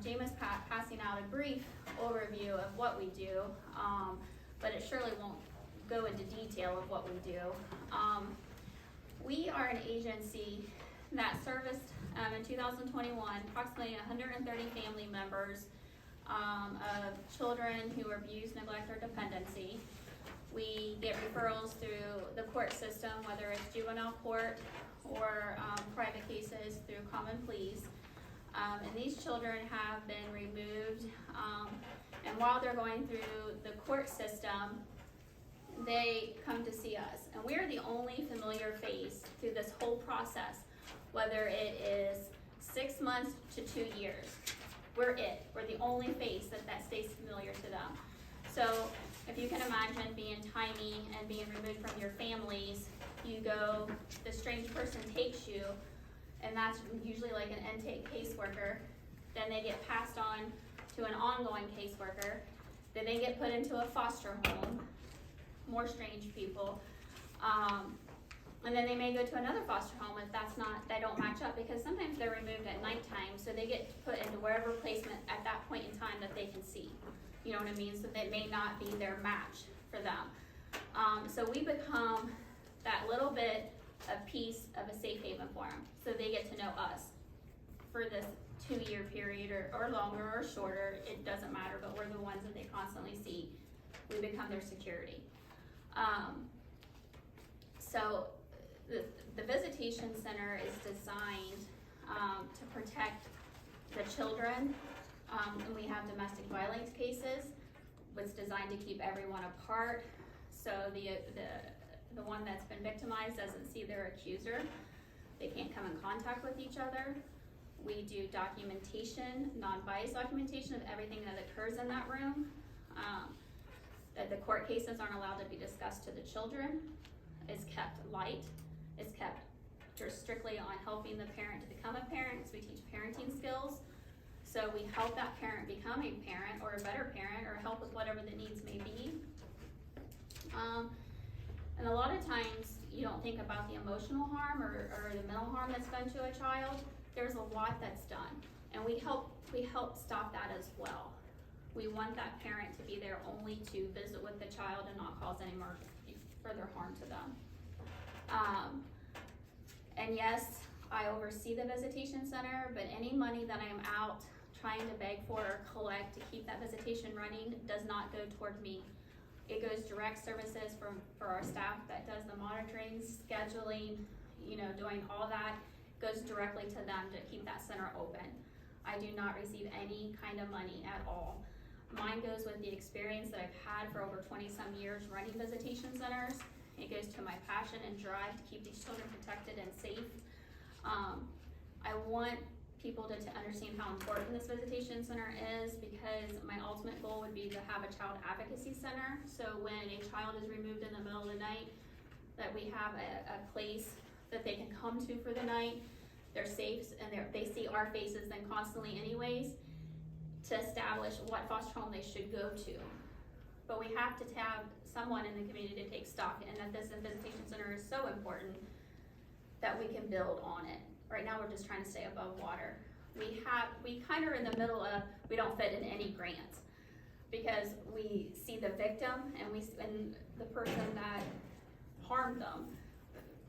James passing out a brief overview of what we do, but it surely won't go into detail of what we do. We are an agency that serviced in 2021 approximately 130 family members of children who are abused, neglect, or dependency. We get referrals through the court system, whether it's juvenile court or private cases through common pleas. And these children have been removed, and while they're going through the court system, they come to see us. And we are the only familiar face through this whole process, whether it is 6 months to 2 years. We're it. We're the only face that stays familiar to them. So if you can imagine being tiny and being removed from your families, you go, the strange person takes you, and that's usually like an intake caseworker. Then they get passed on to an ongoing caseworker. Then they get put into a foster home, more strange people. And then they may go to another foster home if they don't match up, because sometimes they're removed at nighttime, so they get put into wherever placement at that point in time that they can see. You know what I mean? So they may not be their match for them. So we become that little bit of piece of a safe haven for them. So they get to know us for this 2-year period or longer or shorter, it doesn't matter, but we're the ones that they constantly see. We become their security. So the Visitation Center is designed to protect the children, and we have domestic violence cases. It's designed to keep everyone apart, so the one that's been victimized doesn't see their accuser. They can't come in contact with each other. We do documentation, non-biased documentation of everything that occurs in that room. That the court cases aren't allowed to be discussed to the children. It's kept light. It's kept just strictly on helping the parent to become a parent, because we teach parenting skills. So we help that parent become a parent or a better parent, or help with whatever the needs may be. And a lot of times you don't think about the emotional harm or the mental harm that's done to a child. There's a lot that's done, and we help stop that as well. We want that parent to be there only to visit with the child and not cause any more further harm to them. And yes, I oversee the Visitation Center, but any money that I am out trying to beg for or collect to keep that visitation running does not go toward me. It goes direct services for our staff that does the monitoring, scheduling, doing all that, goes directly to them to keep that center open. I do not receive any kind of money at all. Mine goes with the experience that I've had for over 20-some years running visitation centers. It goes to my passion and drive to keep these children protected and safe. I want people to understand how important this visitation center is, because my ultimate goal would be to have a child advocacy center. So when a child is removed in the middle of the night, that we have a place that they can come to for the night. They're safe, and they see our faces then constantly anyways, to establish what foster home they should go to. But we have to have someone in the community to take stock, and that this visitation center is so important that we can build on it. Right now we're just trying to stay above water. We kind of are in the middle of, we don't fit in any grants, because we see the victim and the person that harmed them.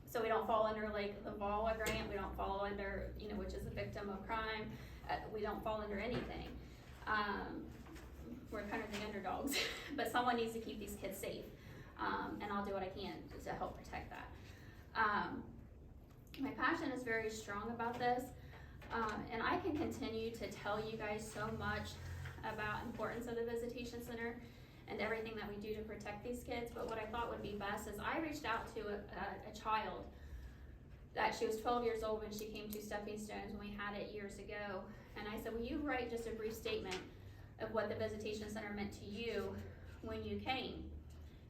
So we don't fall under like the VAWA grant, we don't fall under, which is a victim of crime. We don't fall under anything. We're kind of the underdogs, but someone needs to keep these kids safe, and I'll do what I can to help protect that. My passion is very strong about this, and I can continue to tell you guys so much about the importance of the Visitation Center and everything that we do to protect these kids, but what I thought would be best is I reached out to a child that she was 12 years old when she came to Stepping Stones when we had it years ago, and I said, will you write just a brief statement of what the Visitation Center meant to you when you came?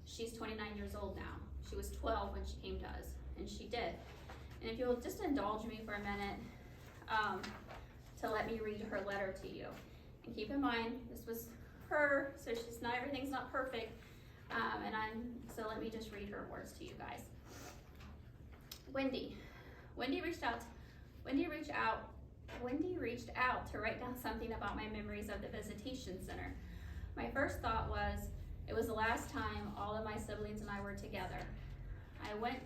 She's 29 years old now. She was 12 when she came to us, and she did. And if you'll just indulge me for a minute to let me read her letter to you. And keep in mind, this was her, so everything's not perfect. So let me just read her words to you guys. Wendy reached out Wendy reached out to write down something about my memories of the Visitation Center. My first thought was, it was the last time all of my siblings and I were together. I went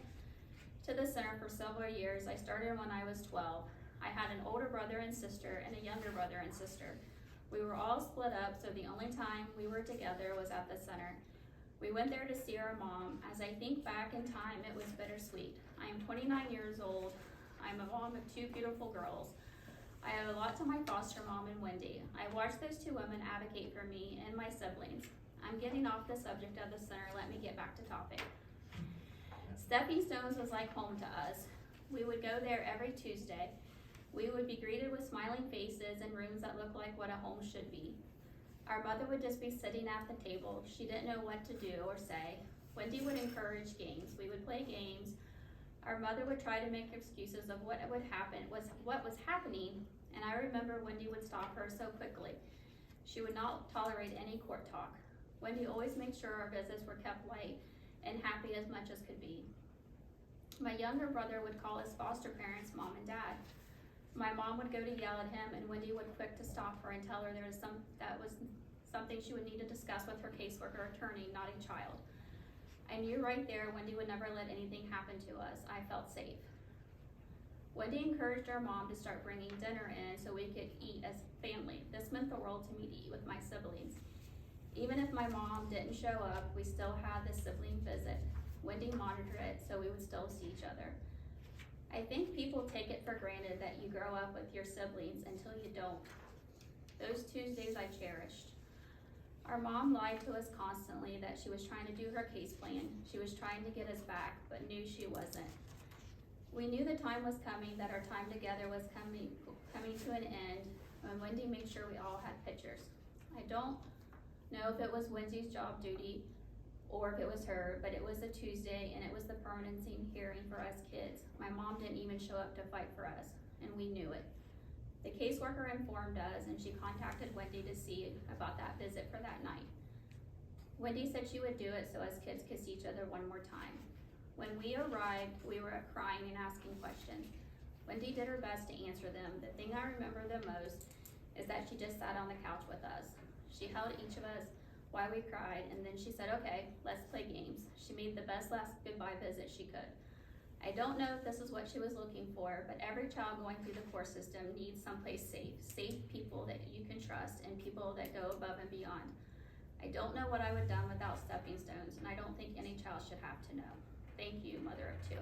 to the center for several years. I started when I was 12. I had an older brother and sister and a younger brother and sister. We were all split up, so the only time we were together was at the center. We went there to see our mom. As I think back in time, it was bittersweet. I am 29 years old. I'm a mom of 2 beautiful girls. I owe a lot to my foster mom and Wendy. I watched those 2 women advocate for me and my siblings. I'm getting off the subject of the center. Let me get back to topic. Stepping Stones was like home to us. We would go there every Tuesday. We would be greeted with smiling faces and rooms that looked like what a home should be. Our mother would just be sitting at the table. She didn't know what to do or say. Wendy would encourage games. We would play games. Our mother would try to make excuses of what was happening, and I remember Wendy would stop her so quickly. She would not tolerate any court talk. Wendy always made sure our visits were kept light and happy as much as could be. My younger brother would call his foster parents mom and dad. My mom would go to yell at him, and Wendy would quick to stop her and tell her that was something she would need to discuss with her caseworker attorney, not a child. I knew right there Wendy would never let anything happen to us. I felt safe. Wendy encouraged our mom to start bringing dinner in so we could eat as family. This meant the world to me to eat with my siblings. Even if my mom didn't show up, we still had this sibling visit. Wendy monitored it so we would still see each other. I think people take it for granted that you grow up with your siblings until you don't. Those Tuesdays I cherished. Our mom lied to us constantly that she was trying to do her case plan. She was trying to get us back, but knew she wasn't. We knew the time was coming, that our time together was coming to an end, when Wendy made sure we all had pictures. I don't know if it was Wendy's job duty or if it was her, but it was a Tuesday and it was the permanency hearing for us kids. My mom didn't even show up to fight for us, and we knew it. The caseworker informed us, and she contacted Wendy to see about that visit for that night. Wendy said she would do it so us kids could see each other one more time. When we arrived, we were crying and asking questions. Wendy did her best to answer them. The thing I remember the most is that she just sat on the couch with us. She held each of us while we cried, and then she said, okay, let's play games. She made the best last goodbye visit she could. I don't know if this is what she was looking for, but every child going through the court system needs someplace safe people that you can trust, and people that go above and beyond. I don't know what I would have done without stepping stones, and I don't think any child should have to know. Thank you, mother of 2.